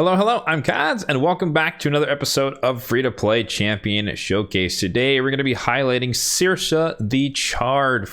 Hello, I'm Kads, and welcome back to another episode of Free-to-Play Champion Showcase. Today, we're going to be highlighting Searsha the Charred,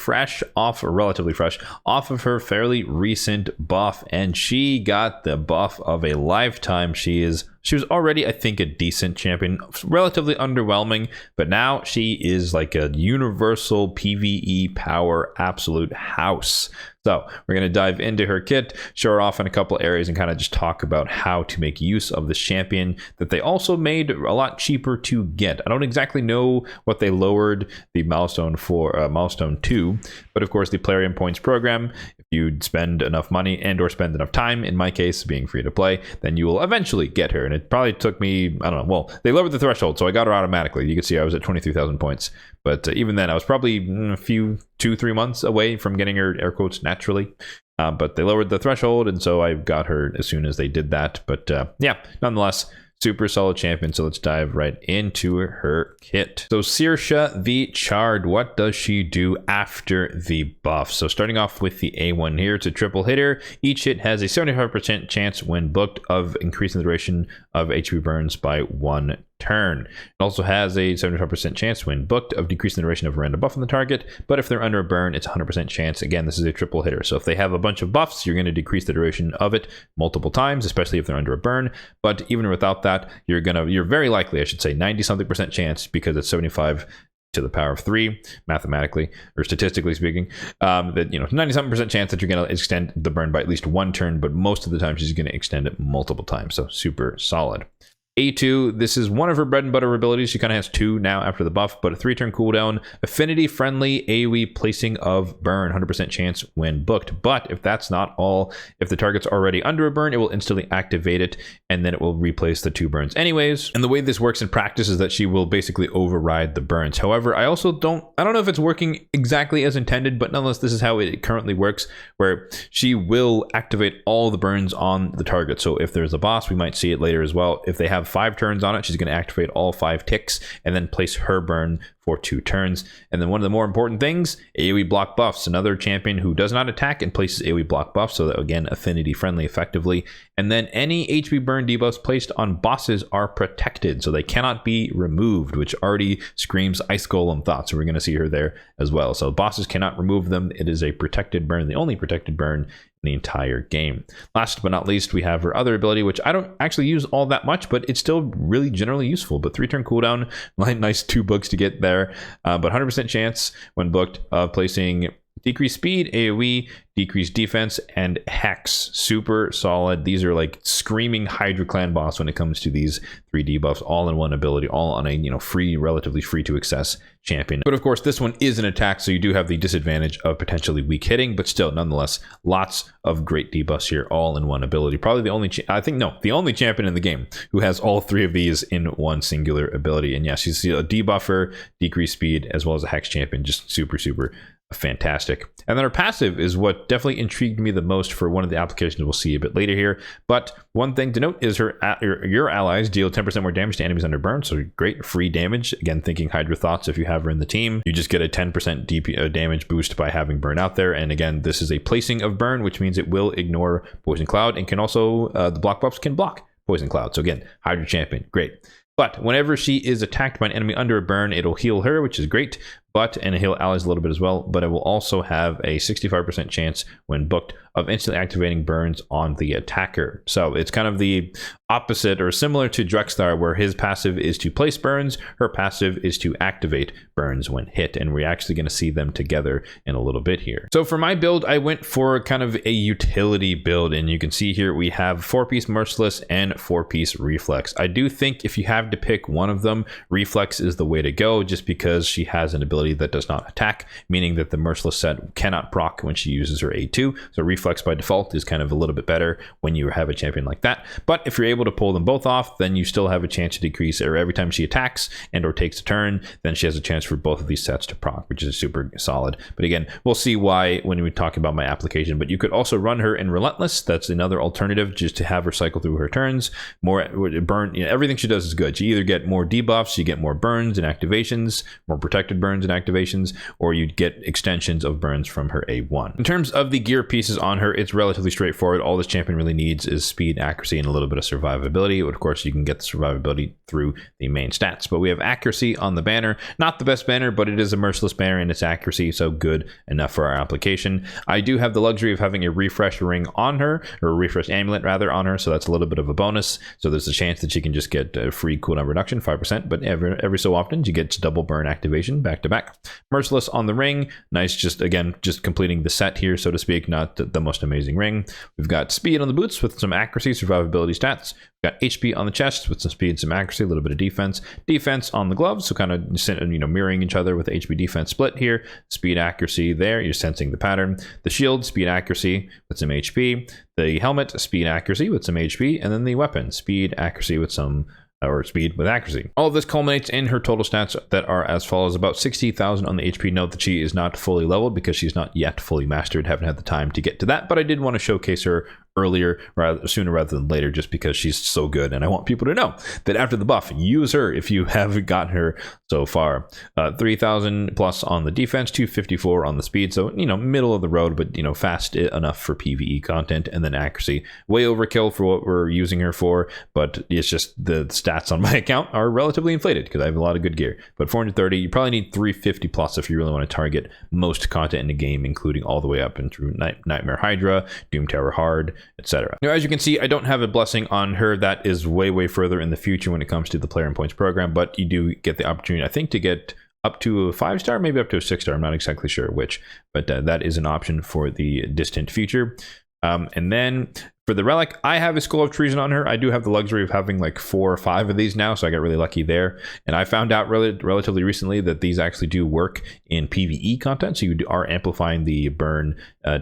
relatively fresh, off of her fairly recent buff, and she got the buff of a lifetime. She was already, I think, a decent champion, relatively underwhelming, but now she is like a universal PvE power absolute house. So we're going to dive into her kit, show her off in a couple areas, and kind of just talk about how to make use of this champion that they also made a lot cheaper to get. I don't exactly know what they lowered the milestone for, milestone 2, but of course the player points program, if you spend enough money and or spend enough time, in my case being free to play, then you will eventually get her. And it probably took me, I don't know, well, they lowered the threshold, so I got her automatically. You can see I was at 23,000 points. But even then, I was probably a few 2-3 months away from getting her, air quotes, naturally. But they lowered the threshold, and so I got her as soon as they did that. But yeah, nonetheless, super solid champion. So let's dive right into her kit. So Searsha the Charred, what does she do after the buff? So starting off with the A1 here, it's a triple hitter. Each hit has a 75% chance when booked of increasing the duration of HP burns by 1 turn. It also has a 75% chance when booked of decreasing the duration of a random buff on the target, but if they're under a burn, it's 100% chance. Again, this is a triple hitter, so if they have a bunch of buffs, you're going to decrease the duration of it multiple times, especially if they're under a burn. But even without that, you're very likely, I should say, 90-something% chance, because it's 75 to the power of 3 mathematically or statistically speaking, that 90-something% chance that you're going to extend the burn by at least 1 turn, but most of the time she's going to extend it multiple times. So super solid. A2, this is one of her bread and butter abilities. She kind of has 2 now after the buff, but a 3-turn cooldown, affinity friendly AoE placing of burn, 100% chance when booked. But if that's not all, if the target's already under a burn, it will instantly activate it, and then it will replace the 2 burns anyways. And the way this works in practice is that she will basically override the burns. However, I don't know if it's working exactly as intended, but nonetheless, this is how it currently works, where she will activate all the burns on the target. So if there's a boss, we might see it later as well. If they have 5 turns on it, she's going to activate all 5 ticks and then place her burn for 2 turns. And then one of the more important things, AoE block buffs. Another champion who does not attack and places AoE block buffs, so that, again, affinity friendly effectively. And then any HP burn debuffs placed on bosses are protected, so they cannot be removed, which already screams Ice Golem thoughts. So we're going to see her there as well. So bosses cannot remove them. It is a protected burn, the only protected burn in the entire game. Last but not least, we have her other ability, which I don't actually use all that much, but it's still really generally useful. But 3-turn cooldown, nice 2 books to get there, but 100% chance when booked of placing decreased speed, AoE, decreased defense, and Hex. Super solid. These are like screaming Hydra clan boss when it comes to these 3 debuffs, all in one ability, all on a relatively free to access champion. But of course, this one is an attack, so you do have the disadvantage of potentially weak hitting, but still, nonetheless, lots of great debuffs here, all in one ability. Probably the only, the only champion in the game who has all 3 of these in one singular ability. And yes, you see a debuffer, decreased speed, as well as a Hex champion, just super fantastic. And then her passive is what definitely intrigued me the most for one of the applications we'll see a bit later here. But one thing to note is your allies deal 10% more damage to enemies under burn, so great free damage. Again, thinking Hydra thoughts, if you have her in the team, you just get a 10% DP damage boost by having burn out there. And again, this is a placing of burn, which means it will ignore Poison Cloud, and can also, the block buffs can block Poison Cloud. So again, Hydra champion, great. But whenever she is attacked by an enemy under a burn, it'll heal her, which is great, and heal allies a little bit as well, but it will also have a 65% chance when booked of instantly activating burns on the attacker. So it's kind of the opposite, or similar to Drexthar, where his passive is to place burns, her passive is to activate burns when hit, and we're actually going to see them together in a little bit here. So for my build, I went for kind of a utility build, and you can see here we have 4-piece Merciless and 4-piece Reflex. I do think if you have to pick one of them, Reflex is the way to go, just because she has an ability that does not attack, meaning that the Merciless set cannot proc when she uses her A2. So Reflex by default is kind of a little bit better when you have a champion like that. But if you're able to pull them both off, then you still have a chance to decrease, or every time she attacks and or takes a turn, then she has a chance for both of these sets to proc, which is super solid. But again, we'll see why when we talk about my application. But you could also run her in Relentless. That's another alternative, just to have her cycle through her turns. More burn, everything she does is good. good. You either get more debuffs, you get more burns and activations, more protected burns and activations, or you get extensions of burns from her A1. In terms of the gear pieces on her, it's relatively straightforward. All this champion really needs is speed, accuracy, and a little bit of survivability. But of course, you can get the survivability through the main stats. But we have accuracy on the banner. Not the best banner, but it is a merciless banner in its accuracy, so good enough for our application. I do have the luxury of having a refresh ring on her, or a refresh amulet rather on her, so that's a little bit of a bonus. So there's a chance that she can just get a free cooldown reduction, 5%, but every so often she gets double burn activation back to back. Merciless on the ring, nice, just again, just completing the set here, so to speak, not the most amazing ring. We've got speed on the boots with some accuracy, survivability stats. We've got HP on the chest with some speed, some accuracy, a little bit of defense. Defense on the gloves, so kind of mirroring each other with the HP defense split here. Speed, accuracy there, you're sensing the pattern. The shield, speed, accuracy with some HP. The helmet, speed, accuracy with some HP. And then the weapon, speed, accuracy with some or speed with accuracy. All of this culminates in her total stats that are as follows: about 60,000 on the HP. Note that she is not fully leveled because she's not yet fully mastered. Haven't had the time to get to that, but I did want to showcase her earlier, sooner rather than later, just because she's so good, and I want people to know that after the buff, use her if you haven't gotten her so far. 3,000 plus on the defense, 254 on the speed, so middle of the road, but fast enough for PvE content. And then accuracy, way overkill for what we're using her for, but it's just the stats on my account are relatively inflated because I have a lot of good gear. But 430, you probably need 350 plus if you really want to target most content in the game, including all the way up and through Nightmare Hydra, Doom Tower Hard, etc. Now, as you can see, I don't have a blessing on her. That is way further in the future when it comes to the player and points program, but you do get the opportunity, I think, to get up to a 5-star, maybe up to a 6-star. I'm not exactly sure which, but that is an option for the distant future. And then for the relic, I have a Skull of Treason on her. I do have the luxury of having like 4 or 5 of these now, so I got really lucky there. And I found out relatively recently that these actually do work in PvE content, so you are amplifying the burn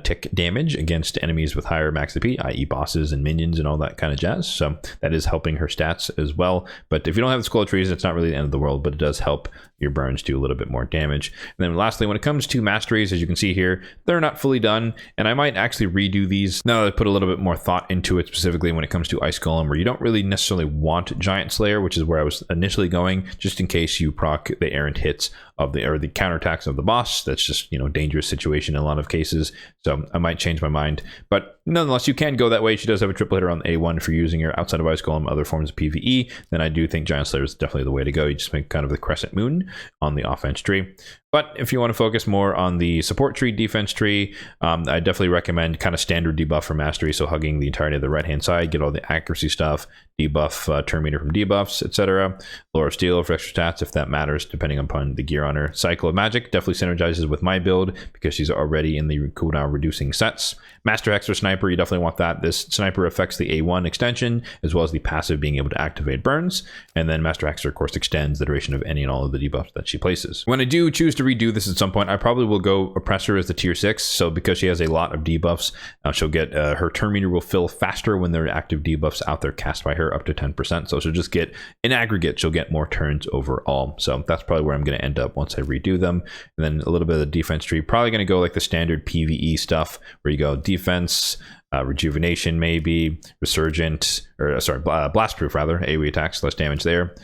tick damage against enemies with higher max AP, i.e. bosses and minions and all that kind of jazz. So that is helping her stats as well. But if you don't have the Skull of Treason, it's not really the end of the world, but it does help your burns do a little bit more damage. And then lastly, when it comes to masteries, as you can see here, they're not fully done, and I might actually redo these now that I put a little bit more thought into it, specifically when it comes to Ice Golem, where you don't really necessarily want Giant Slayer, which is where I was initially going, just in case you proc the errant hits of the counterattacks of the boss. That's just dangerous situation in a lot of cases, so I might change my mind. But nonetheless, you can go that way. She does have a triple hitter on the A1 for using her outside of Ice Golem, other forms of PvE. Then I do think Giant Slayer is definitely the way to go. You just make kind of the crescent moon on the offense tree. But if you want to focus more on the support tree, defense tree, I definitely recommend kind of standard debuff for mastery, so hugging the entirety of the right hand side, get all the accuracy stuff, debuff turn meter from debuffs, etc. Lore of Steel for extra stats if that matters, depending upon the gear on her. Cycle of Magic definitely synergizes with my build because she's already in the cooldown reducing sets. Master Hex or Sniper, you definitely want that. This Sniper affects the A1 extension as well as the passive being able to activate burns, and then Master Hexer of course extends the duration of any and all of the debuffs that she places. When I do choose to redo this at some point, I probably will go Oppressor as the tier 6. So because she has a lot of debuffs, she'll get her turn meter will fill faster when there are active debuffs out there cast by her, up to 10%. So she'll just get, in aggregate, she'll get more turns overall. So that's probably where I'm going to end up once I redo them. And then a little bit of the defense tree, probably going to go like the standard PvE stuff where you go defense, rejuvenation, maybe resurgent, or sorry, blastproof rather, AoE attacks, less damage there.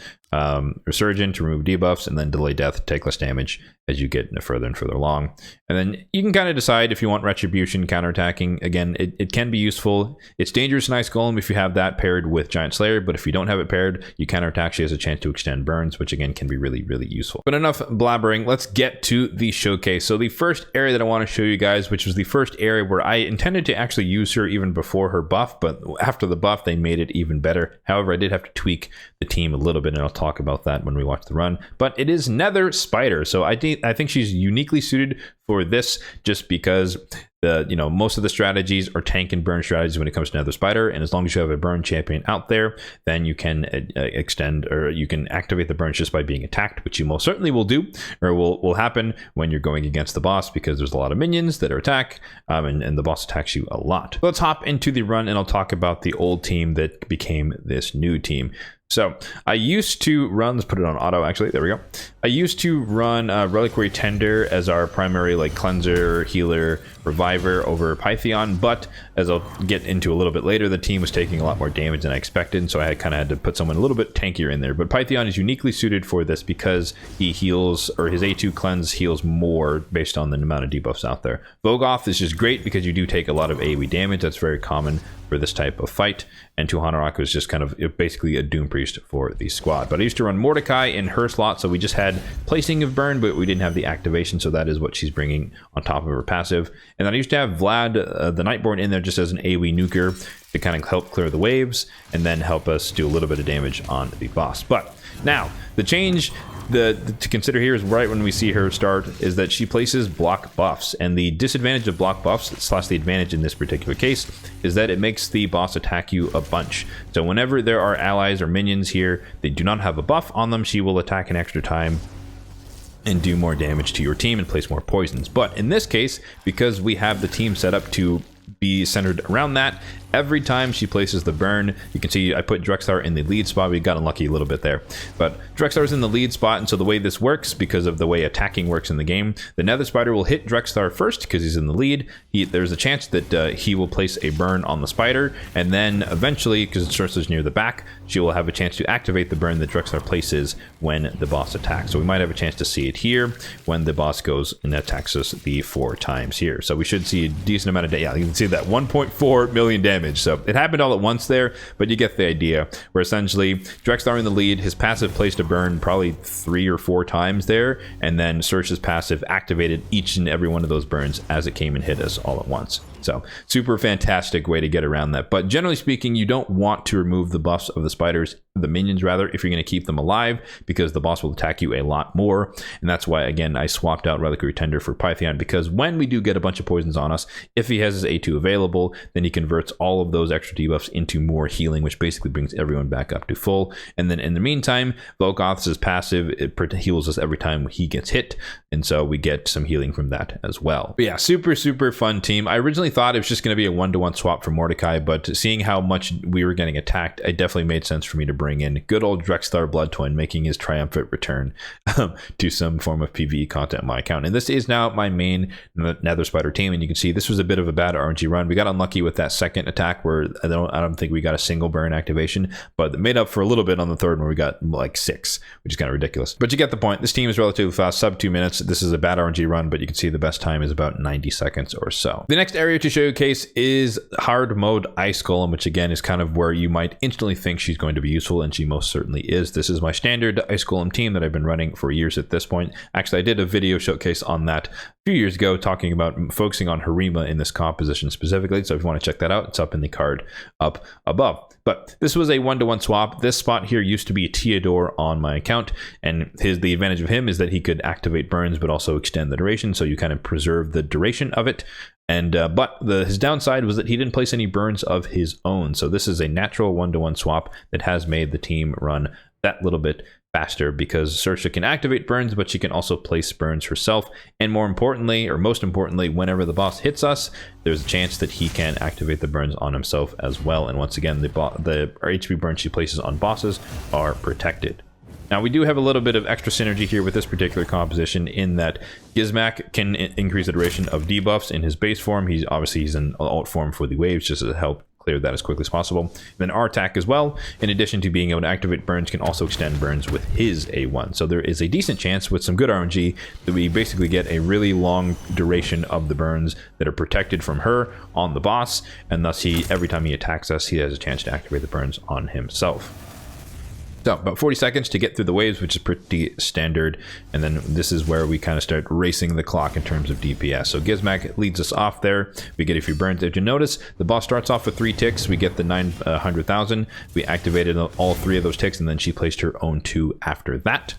Resurgent to remove debuffs, and then delay death, take less damage as you get further and further along. And then you can kind of decide if you want retribution, counterattacking. Again, it can be useful. It's dangerous in Ice Golem if you have that paired with Giant Slayer, but if you don't have it paired, you counterattack. She has a chance to extend burns, which again can be really useful. But enough blabbering, let's get to the showcase. So the first area that I want to show you guys, which was the first area where I intended to actually use her even before her buff, but after the buff they made it even better. However, I did have to tweak the team a little bit, and I'll talk about that when we watch the run. But it is Nether Spider, so I think she's uniquely suited for this, just because the most of the strategies are tank and burn strategies when it comes to Nether Spider, and as long as you have a burn champion out there, then you can extend, or you can activate the burns just by being attacked, which you most certainly will do, or will happen when you're going against the boss, because there's a lot of minions that are attack, and the boss attacks you a lot. So let's hop into the run, and I'll talk about the old team that became this new team. So I used to run, let's put it on auto actually, there we go. I used to run Reliquary Tender as our primary like cleanser, healer, reviver over Pythion, but as I'll get into a little bit later, the team was taking a lot more damage than I expected, so I kind of had to put someone a little bit tankier in there. But Pythion is uniquely suited for this because he heals, or his A2 cleanse heals more based on the amount of debuffs out there. Vogoth is just great because you do take a lot of AoE damage. That's very common for this type of fight, and Tuhanarok was just kind of basically a Doom Priest for the squad. But I used to run Mordecai in her slot, so we just had placing of burn, but we didn't have the activation, so that is what she's bringing on top of her passive. And then I used to have Vlad the Nightborn in there just as an AoE nuker to kind of help clear the waves and then help us do a little bit of damage on the boss. But now the change to consider here is right when we see her start is that she places block buffs, and the disadvantage of block buffs / the advantage in this particular case is that it makes the boss attack you a bunch. So whenever there are allies or minions here, they do not have a buff on them, she will attack an extra time and do more damage to your team and place more poisons. But in this case, because we have the team set up to be centered around that, every time she places the burn, you can see I put Drexthar in the lead spot. We got unlucky a little bit there, but Drexthar is in the lead spot, and so the way this works, because of the way attacking works in the game, the Nether Spider will hit Drexthar first because he's in the lead. There's a chance that he will place a burn on the spider, and then eventually, because Searsha's near the back, she will have a chance to activate the burn that Drexthar places when the boss attacks. So we might have a chance to see it here when the boss goes and attacks us the 4 times here. So we should see a decent amount of damage. Yeah, you can see that 1.4 million damage. So it happened all at once there, but you get the idea, where essentially Drexthar in the lead, his passive placed a burn probably 3 or 4 times there, and then Searsha's passive activated each and every one of those burns as it came and hit us all at once. So super fantastic way to get around that. But generally speaking, you don't want to remove the buffs of the spiders, the minions rather, if you're going to keep them alive, because the boss will attack you a lot more. And that's why, again, I swapped out Reliquary Tender for Pythion, because when we do get a bunch of poisons on us, if he has his A2 available, then he converts all of those extra debuffs into more healing, which basically brings everyone back up to full. And then in the meantime, Vogoth's passive, it heals us every time he gets hit, and so we get some healing from that as well. But yeah, super fun team. I originally thought it was just going to be a 1-to-1 swap for Mordecai, but seeing how much we were getting attacked, it definitely made sense for me to bring in good old Drexthar Blood Twin, making his triumphant return to some form of PvE content on my account. And this is now my main Nether Spider team, and you can see this was a bit of a bad RNG run. We got unlucky with that second attack where I don't think we got a single burn activation, but it made up for a little bit on the third where we got like 6, which is kind of ridiculous. But you get the point. This team is relatively fast, sub 2 minutes. This is a bad RNG run, but you can see the best time is about 90 seconds or so. The next area to showcase is hard mode Ice Golem, which again is kind of where you might instantly think she's going to be useful, and she most certainly is. This is my standard Ice Golem team that I've been running for years at this point. Actually, I did a video showcase on that a few years ago, talking about focusing on Harima in this composition specifically, so if you want to check that out, it's up in the card up above. But this was a 1-to-1 swap. This spot here used to be Teodor on my account, and the advantage of him is that he could activate burns but also extend the duration, so you kind of preserve the duration of it. And but his downside was that he didn't place any burns of his own. So this is a natural 1-to-1 swap that has made the team run that little bit faster, because Searsha can activate burns, but she can also place burns herself. And more importantly, or most importantly, whenever the boss hits us, there's a chance that he can activate the burns on himself as well. And once again, the HP burns she places on bosses are protected. Now, we do have a little bit of extra synergy here with this particular composition, in that Gizmak can increase the duration of debuffs in his base form. He's in alt form for the waves, just to help clear that as quickly as possible. Then Artak as well, in addition to being able to activate burns, can also extend burns with his A1. So there is a decent chance with some good RNG that we basically get a really long duration of the burns that are protected from her on the boss, and thus every time he attacks us, he has a chance to activate the burns on himself. So about 40 seconds to get through the waves, which is pretty standard. And then this is where we kind of start racing the clock in terms of DPS. So Gizmak leads us off there. We get a few burns. If you notice, the boss starts off with 3 ticks. We get the 900,000. We activated all 3 of those ticks, and then she placed her own 2 after that.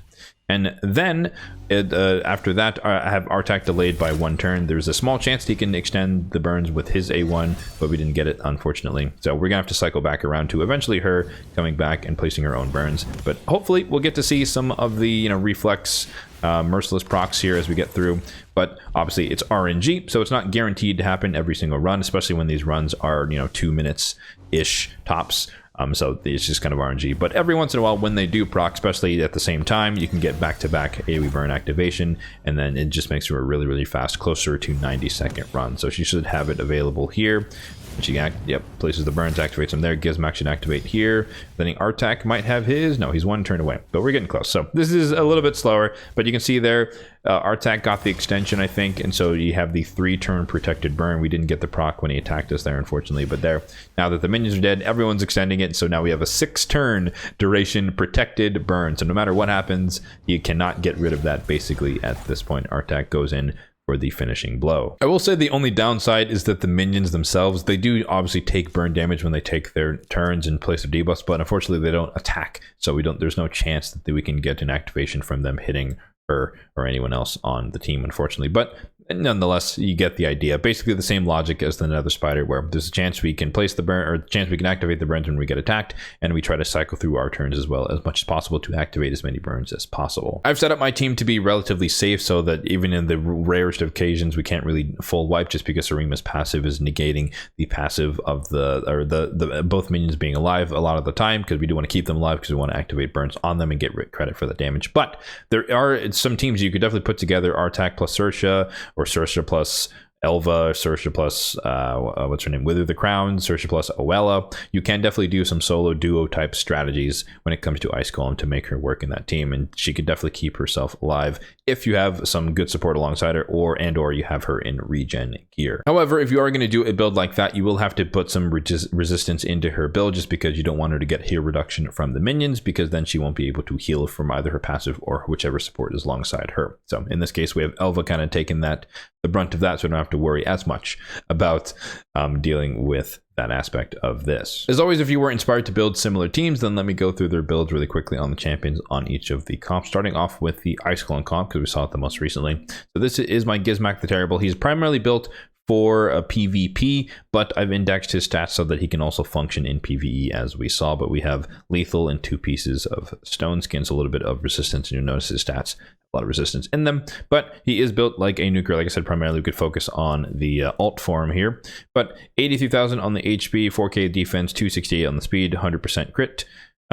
And then after that, I have Artak delayed by 1 turn. There's a small chance he can extend the burns with his A1, but we didn't get it, unfortunately. So we're gonna have to cycle back around to eventually her coming back and placing her own burns. But hopefully we'll get to see some of the reflex merciless procs here as we get through. But obviously it's RNG, so it's not guaranteed to happen every single run, especially when these runs are 2 minutes ish tops. So it's just kind of RNG. But every once in a while, when they do proc, especially at the same time, you can get back-to-back AoE burn activation, and then it just makes her a really, really fast, closer to 90-second run. So she should have it available here. She places the burns, activates them there. Gizmac should activate here. Then Artak might have his. No, he's one turn away, but we're getting close. So this is a little bit slower, but you can see there, Artak got the extension, I think, and so you have the 3-turn protected burn. We didn't get the proc when he attacked us there, unfortunately, but there, now that the minions are dead, everyone's extending it, so now we have a 6-turn duration protected burn. So no matter what happens, you cannot get rid of that basically at this point. Artak goes in for the finishing blow. I will say the only downside is that the minions themselves, they do obviously take burn damage when they take their turns in place of debuffs, but unfortunately they don't attack, so there's no chance that we can get an activation from them hitting her or anyone else on the team, unfortunately. But nonetheless, you get the idea. Basically the same logic as the Nether Spider, where there's a chance we can place the burn, or a chance we can activate the burns when we get attacked, and we try to cycle through our turns as well as much as possible to activate as many burns as possible. I've set up my team to be relatively safe so that even in the rarest of occasions we can't really full wipe, just because Arima's passive is negating the passive of the both minions being alive a lot of the time, because we do want to keep them alive because we want to activate burns on them and get credit for the damage. But there are some teams you could definitely put together, Artak plus Searsha, or Searsha plus Elva, Searsha plus what's her name, Wither the Crown, Searsha plus Oella. You can definitely do some solo duo type strategies when it comes to Ice Golem to make her work in that team, and she could definitely keep herself alive if you have some good support alongside her, or you have her in regen gear. However, if you are going to do a build like that, you will have to put some resistance into her build, just because you don't want her to get heal reduction from the minions, because then she won't be able to heal from either her passive or whichever support is alongside her. So in this case, we have Elva kind of taking the brunt of that, so we don't have to worry as much about dealing with that aspect of this. As always, if you were inspired to build similar teams, then let me go through their builds really quickly on the champions on each of the comps, starting off with the Ice Golem comp, because we saw it the most recently. So this is my Gizmac the Terrible. He's primarily built for a PvP, but I've indexed his stats so that he can also function in PvE, as we saw. But we have lethal and 2 pieces of stone skins, a little bit of resistance, and you'll notice his stats, a lot of resistance in them. But he is built like a nuker. Like I said, primarily we could focus on the alt form here. But 83,000 on the HP, 4k defense, 268 on the speed, 100% crit.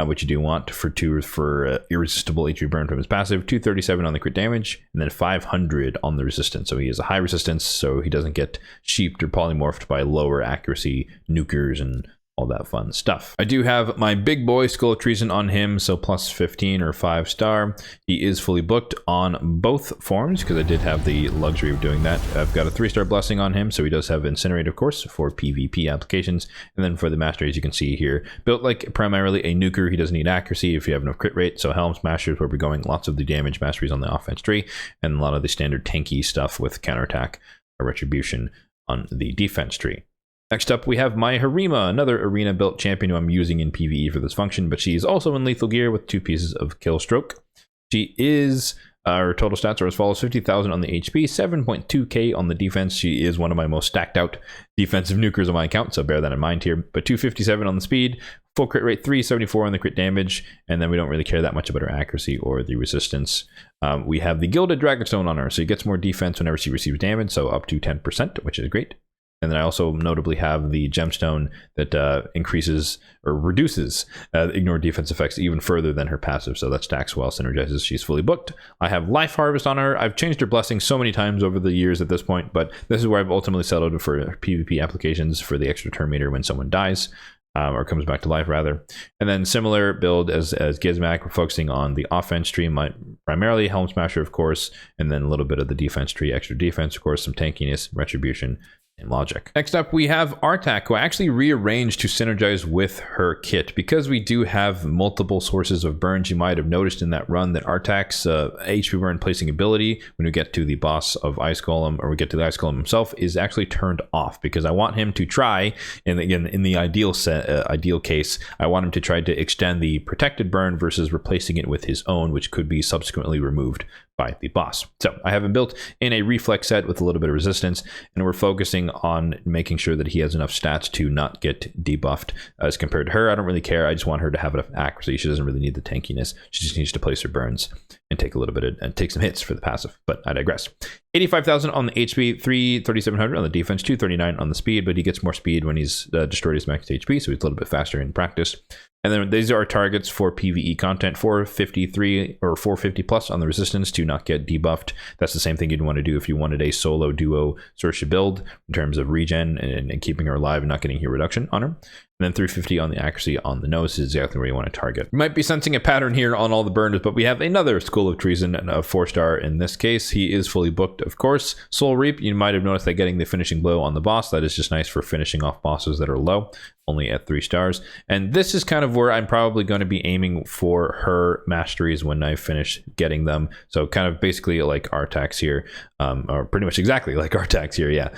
Which you do want for irresistible HP burn from his passive, 237 on the crit damage, and then 500 on the resistance. So he has a high resistance, so he doesn't get sheeped or polymorphed by lower accuracy nukers and all that fun stuff. I do have my big boy Skull of Treason on him, so plus 15 or 5-star. He is fully booked on both forms, because I did have the luxury of doing that. I've got a 3-star blessing on him, so he does have Incinerate, of course, for PvP applications. And then for the masteries, you can see here, built like primarily a nuker. He doesn't need accuracy if you have enough crit rate. So Helm Smashers, where we're going lots of the damage masteries on the offense tree, and a lot of the standard tanky stuff with counterattack or retribution on the defense tree. Next up, we have my Harima, another arena-built champion who I'm using in PvE for this function, but she's also in lethal gear with 2 pieces of kill stroke. She is, her total stats are as follows: 50,000 on the HP, 7.2k on the defense. She is one of my most stacked out defensive nukers on my account, so bear that in mind here. But 257 on the speed, full crit rate, 374 on the crit damage, and then we don't really care that much about her accuracy or the resistance. We have the Gilded Dragonstone on her, so she gets more defense whenever she receives damage, so up to 10%, which is great. And then I also notably have the gemstone that increases or reduces ignore defense effects even further than her passive. So that stacks well, synergizes. She's fully booked. I have Life Harvest on her. I've changed her blessing so many times over the years at this point, but this is where I've ultimately settled for PvP applications for the extra turn meter when someone dies. Or comes back to life, rather. And then similar build as Gizmac, we're focusing on the offense tree, primarily Helm Smasher, of course, and then a little bit of the defense tree, extra defense, of course, some tankiness, retribution, and logic. Next up, we have Artak, who I actually rearranged to synergize with her kit, because we do have multiple sources of burns. You might have noticed in that run that Artak's HP burn placing ability, when we get to the boss of Ice Golem, or we get to the Ice Golem himself, is actually turned off, because I want him to try, and again, in the ideal case, I want him to try to extend the protected burn versus replacing it with his own, which could be subsequently removed by the boss. So I have him built in a reflex set with a little bit of resistance, and we're focusing on making sure that he has enough stats to not get debuffed as compared to her. I don't really care. I just want her to have enough accuracy. She doesn't really need the tankiness. She just needs to place her burns and take a little bit and take some hits for the passive, but I digress. 85,000 on the HP, 3,700 on the defense, 239 on the speed, but he gets more speed when he's destroyed his max HP, so he's a little bit faster in practice. And then these are our targets for PvE content, 453 or 450 plus on the resistance to not get debuffed. That's the same thing you'd want to do if you wanted a solo duo Searsha build in terms of regen and keeping her alive and not getting hero reduction on her. And then 350 on the accuracy on the nose is exactly where you want to target. You might be sensing a pattern here on all the burners, but we have another School of Treason, a 4-star in this case. He is fully booked, of course. Soul Reap, you might have noticed that getting the finishing blow on the boss, that is just nice for finishing off bosses that are low, only at 3 stars. And this is kind of where I'm probably going to be aiming for her masteries when I finish getting them. So kind of basically like Artax here, or pretty much exactly like Artax here, yeah.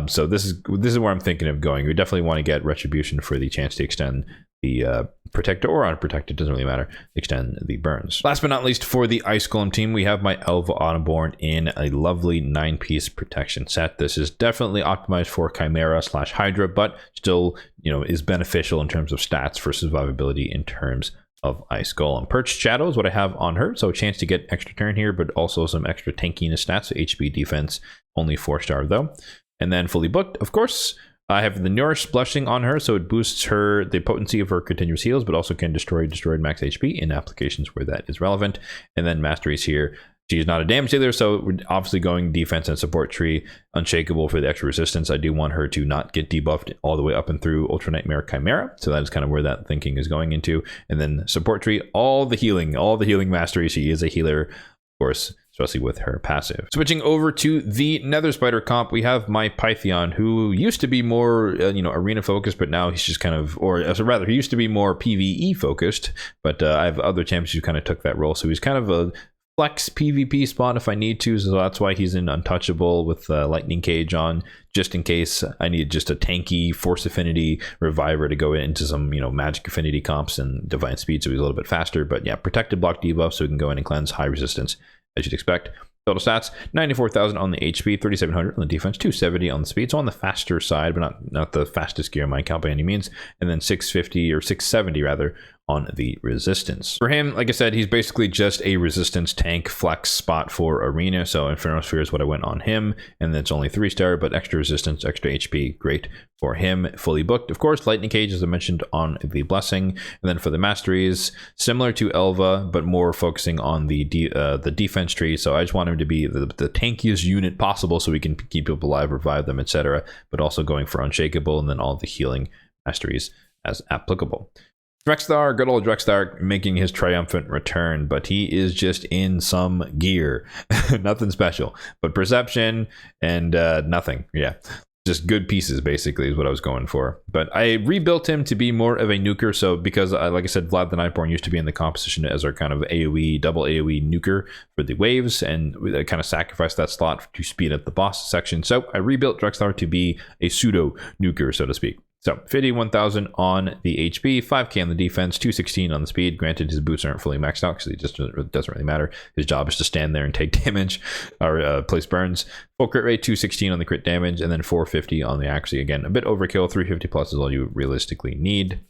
So this is where I'm thinking of going. We definitely want to get Retribution for the chance to extend the protector or unprotected, doesn't really matter, extend the burns. Last but not least, for the Ice Golem team, we have my Elva Autumnborn in a lovely 9-piece protection set. This is definitely optimized for Chimera / Hydra, but still, you know, is beneficial in terms of stats for survivability in terms of Ice Golem. Perched Shadow is what I have on her, so a chance to get extra turn here, but also some extra tankiness stats, so HP defense, only 4-star though. And then fully booked, of course, I have the Nourish Blushing on her, so it boosts the potency of her continuous heals, but also can destroy destroyed max HP in applications where that is relevant. And then masteries here. She is not a damage dealer, so we're obviously going defense and support tree. Unshakable for the extra resistance. I do want her to not get debuffed all the way up and through Ultra Nightmare Chimera, so that is kind of where that thinking is going into. And then support tree, all the healing masteries. She is a healer, of course, especially with her passive. Switching over to the Nether Spider comp, we have my Pythion, who used to be more, arena focused, but now he's just kind of, rather, he used to be more PvE focused, but I have other champions who kind of took that role. So he's kind of a flex PvP spot if I need to, so that's why he's in Untouchable with Lightning Cage on, just in case I need just a tanky Force Affinity Reviver to go into some, Magic Affinity comps and Divine Speed, so he's a little bit faster. But yeah, protected block debuff, so we can go in and cleanse, high resistance, as you'd expect. Total stats, 94,000 on the HP, 3,700 on the defense, 270 on the speed, so on the faster side, but not the fastest gear in my account by any means. And then 650 or 670 rather on the resistance. For him, like I said, he's basically just a resistance tank flex spot for arena. So Inferno Sphere is what I went on him, and then it's only 3-star, but extra resistance, extra HP, great for him. Fully booked, of course. Lightning Cage, as I mentioned, on the blessing. And then for the masteries, similar to Elva, but more focusing on the defense tree. So I just want him to be the tankiest unit possible, so we can keep people alive, revive them, etc. But also going for Unshakable, and then all the healing masteries as applicable. Drexthar, good old Drexthar, making his triumphant return, but he is just in some gear. Nothing special, but perception and nothing. Yeah, just good pieces basically is what I was going for. But I rebuilt him to be more of a nuker, so because like I said, Vlad the Nightborn used to be in the composition as our kind of AoE, double AoE nuker for the waves, and I kind of sacrificed that slot to speed up the boss section. So I rebuilt Drexthar to be a pseudo nuker, so to speak. So 51,000 on the HP, 5k on the defense, 216 on the speed. Granted, his boots aren't fully maxed out because it doesn't really matter. His job is to stand there and take damage or place burns. Full crit rate, 216 on the crit damage, and then 450 on the accuracy. Again, a bit overkill. 350 plus is all you realistically need.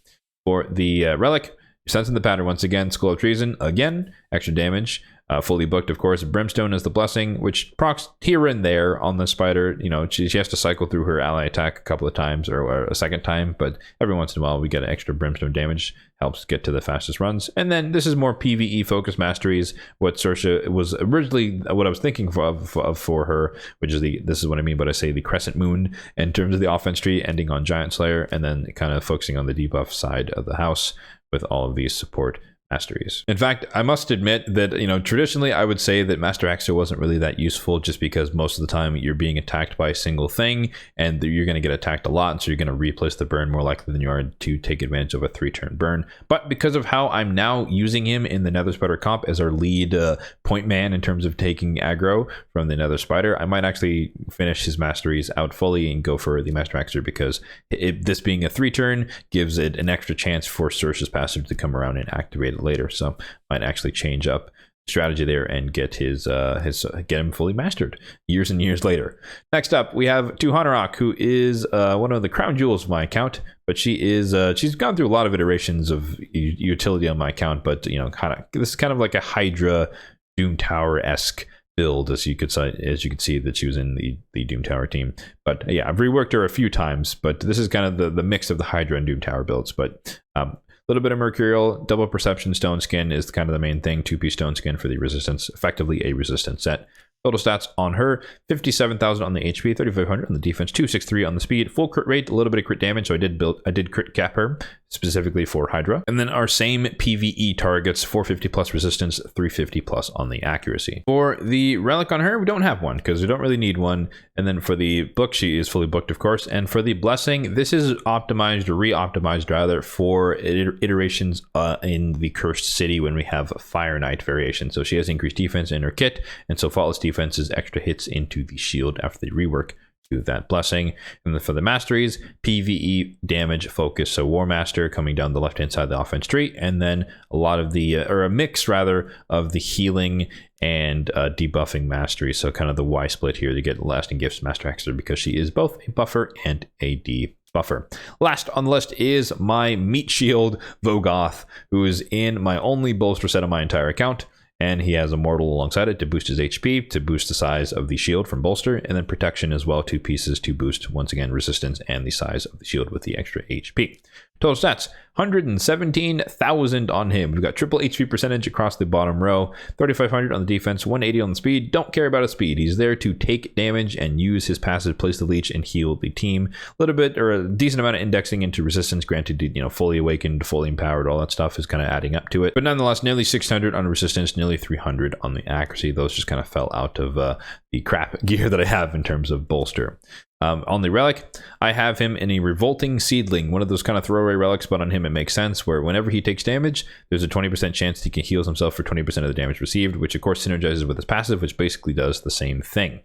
For the relic, you're sensing the pattern once again. School of Treason, again, extra damage. Fully booked, of course. Brimstone is the blessing, which procs here and there on the spider. She has to cycle through her ally attack a couple of times or a second time, but every once in a while we get extra brimstone damage, helps get to the fastest runs. And then this is more PvE focused masteries. What Searsha was originally what I was thinking of for her, which is this is what I mean, but I say the Crescent Moon in terms of the offense tree, ending on Giant Slayer, and then kind of focusing on the debuff side of the house with all of these support masteries. In fact, I must admit that, traditionally I would say that Master Axer wasn't really that useful, just because most of the time you're being attacked by a single thing and you're going to get attacked a lot, and so you're going to replace the burn more likely than you are to take advantage of a 3-turn burn. But because of how I'm now using him in the Nether Spider comp as our lead point man in terms of taking aggro from the Nether Spider, I might actually finish his masteries out fully and go for the Master Axer, because this being a 3-turn gives it an extra chance for Searsha's passive to come around and activate it later. So might actually change up strategy there and get get him fully mastered years and years later. Next up, we have Tuhanarok, who is one of the crown jewels of my account, but she's gone through a lot of iterations of utility on my account, but this is kind of like a Hydra Doom Tower-esque build, as you could see that she was in the Doom Tower team. But yeah, I've reworked her a few times, but this is kind of the mix of the Hydra and Doom Tower builds. But a little bit of Mercurial, double perception stone skin is kind of the main thing. 2P stone skin for the resistance, effectively a resistance set. Total stats on her: 57,000 on the HP, 3,500 on the defense, 263 on the speed, full crit rate, a little bit of crit damage. So I did crit cap her specifically for Hydra. And then our same PvE targets: 450 plus resistance, 350 plus on the accuracy. For the relic on her, we don't have one because we don't really need one. And then for the book, she is fully booked, of course. And for the blessing, this is optimized, or re-optimized rather, for iterations in the Cursed City when we have Fire Knight variation. So she has increased defense in her kit, and so Faultless defense is extra hits into the shield after the rework to that blessing. And then for the masteries, PvE damage focus, so War Master coming down the left hand side of the offense tree, and then a lot of the or a mix rather of the healing and debuffing mastery. So kind of the Y split here to get lasting gifts Master Hexer, because she is both a buffer and a debuffer. Last on the list is my Meat Shield Vogoth, who is in my only bolster set of my entire account. And he has Immortal alongside it to boost his HP, to boost the size of the shield from bolster, and then protection as well, 2 pieces to boost, once again, resistance and the size of the shield with the extra HP. Total stats: 117,000 on him. We've got triple HP percentage across the bottom row, 3,500 on the defense, 180 on the speed. Don't care about his speed. He's there to take damage and use his passive, place the leech, and heal the team. A little bit, or a decent amount of indexing into resistance, granted, fully awakened, fully empowered, all that stuff is kind of adding up to it. But nonetheless, nearly 600 on resistance, nearly 300 on the accuracy. Those just kind of fell out of the crap gear that I have in terms of bolster. On the relic, I have him in a Revolting Seedling, one of those kind of throwaway relics, but on him it makes sense, where whenever he takes damage, there's a 20% chance he can heal himself for 20% of the damage received, which of course synergizes with his passive, which basically does the same thing.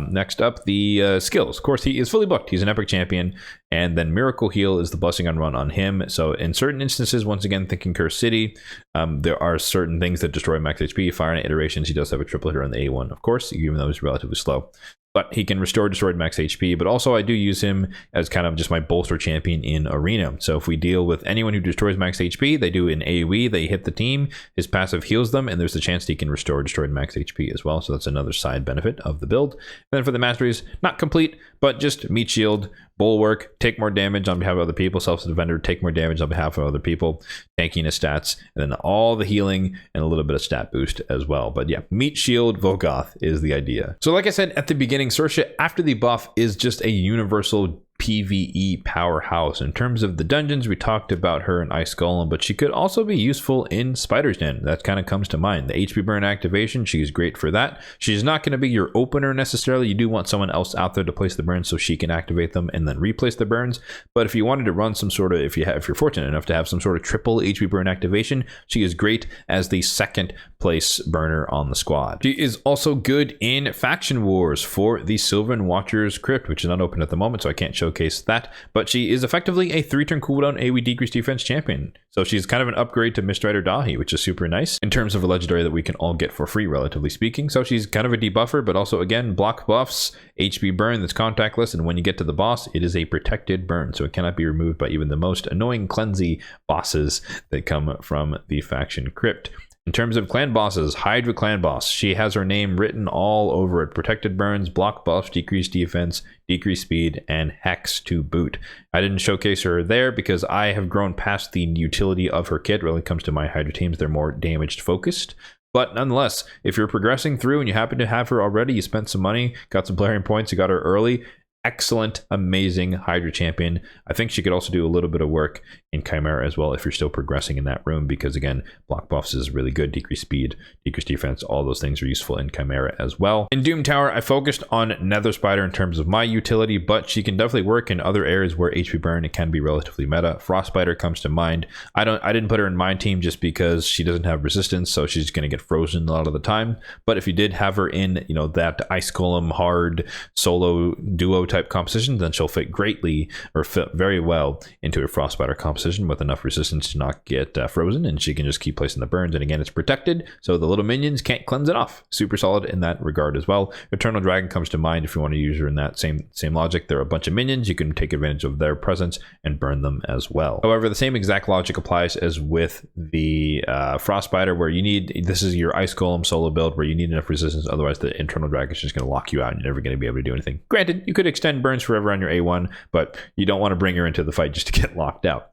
Next up, the skills. Of course, he is fully booked. He's an epic champion. And then Miracle Heal is the blessing on run on him. So in certain instances, once again, thinking Cursed City, there are certain things that destroy max HP. Fire Knight iterations, he does have a triple hitter on the A1, of course, even though he's relatively slow. But he can restore destroyed max HP. But also I do use him as kind of just my bolster champion in Arena. So if we deal with anyone who destroys max HP, they do an AoE, they hit the team, his passive heals them, and there's a chance he can restore destroyed max HP as well. So that's another side benefit of the build. And then for the masteries, not complete, but just Meat Shield, Bulwark, take more damage on behalf of other people, Self-Defender, take more damage on behalf of other people, tanking his stats, and then all the healing and a little bit of stat boost as well. But yeah, Meat Shield Vogoth is the idea. So like I said at the beginning, Searsha, after the buff, is just a universal PvE powerhouse. In terms of the dungeons, we talked about her in Ice Golem, but she could also be useful in Spider's Den. That kind of comes to mind. The HP burn activation, she's great for that. She's not going to be your opener necessarily. You do want someone else out there to place the burns so she can activate them and then replace the burns. But if you wanted to run some sort of, if you're fortunate enough to have some sort of triple HP burn activation, she is great as the second place burner on the squad. She is also good in Faction Wars for the Sylvan Watcher's Crypt, which is not open at the moment, so I can't showcase that, but she is effectively a 3-turn cooldown AoE decreased defense champion. So she's kind of an upgrade to Mistrider Dahi, which is super nice in terms of a legendary that we can all get for free, relatively speaking. So she's kind of a debuffer, but also again, block buffs, HP burn that's contactless, and when you get to the boss, it is a protected burn, so it cannot be removed by even the most annoying cleansy bosses that come from the Faction Crypt. In terms of clan bosses, Hydra clan boss, she has her name written all over it. Protected burns, block buffs, decreased defense, decreased speed, and hex to boot. I didn't showcase her there because I have grown past the utility of her kit. When it comes to my Hydra teams, they're more damage focused. But nonetheless, if you're progressing through and you happen to have her already, you spent some money, got some playing points, you got her early, excellent, amazing Hydra champion. I think she could also do a little bit of work in Chimera as well if you're still progressing in that room, because again, block buffs is really good, decreased speed, decreased defense, all those things are useful in Chimera as well. In Doom Tower, I focused on Nether Spider in terms of my utility, but she can definitely work in other areas where HP burn, it can be relatively meta. Frost Spider comes to mind. I didn't put her in my team just because she doesn't have resistance, so she's going to get frozen a lot of the time. But if you did have her in, that Ice Golem hard solo duo type composition, then she'll fit greatly or fit very well into a frost spider composition with enough resistance to not get frozen, and she can just keep placing the burns. And again, it's protected, so the little minions can't cleanse it off. Super solid in that regard as well. Eternal Dragon comes to mind if you want to use her in that same logic. There are a bunch of minions, you can take advantage of their presence and burn them as well. However, the same exact logic applies as with the frost spider, where you need, this is your ice golem solo build where you need enough resistance, otherwise the Eternal Dragon is just going to lock you out and you're never going to be able to do anything. Granted, you could extend burns forever on your A1, but you don't want to bring her into the fight just to get locked out.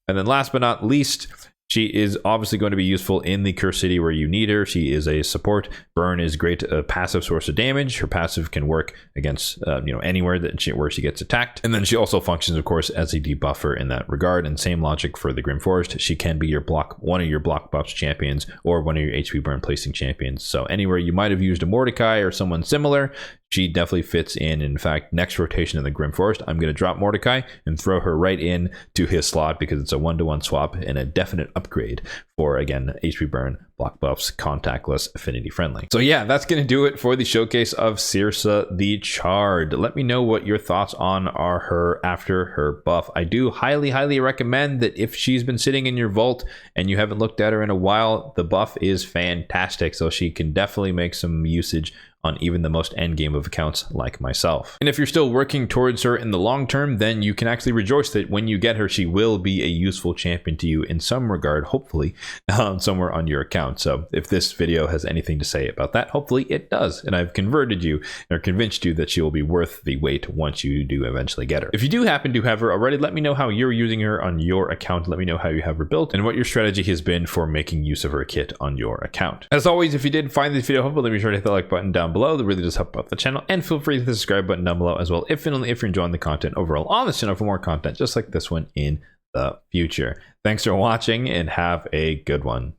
And then last but not least, she is obviously going to be useful in the Cursed City where you need her. She is a support. Burn is great, a passive source of damage. Her passive can work against anywhere where she gets attacked. And then she also functions, of course, as a debuffer in that regard. And same logic for the Grim Forest. She can be one of your block buffs champions or one of your HP burn placing champions. So anywhere you might have used a Mordecai or someone similar, she definitely fits in. In fact, next rotation in the Grim Forest, I'm going to drop Mordecai and throw her right in to his slot because it's a 1-to-1 swap and a definite upgrade for, again, HP burn, block buffs, contactless, affinity friendly. So yeah, that's going to do it for the showcase of Searsha the Charred. Let me know what your thoughts on are her after her buff. I do highly recommend that if she's been sitting in your vault and you haven't looked at her in a while, the buff is fantastic. So she can definitely make some usage on even the most endgame of accounts like myself. And if you're still working towards her in the long term, then you can actually rejoice that when you get her, she will be a useful champion to you in some regard, hopefully, somewhere on your account. So if this video has anything to say about that, hopefully it does. And I've converted you or convinced you that she will be worth the wait once you do eventually get her. If you do happen to have her already, let me know how you're using her on your account. Let me know how you have her built and what your strategy has been for making use of her kit on your account. As always, if you did find this video helpful, then be sure to hit the like button down below. That really does help out the channel, and feel free to hit the subscribe button down below as well if you're enjoying the content overall on this channel for more content just like this one in the future. Thanks for watching and have a good one.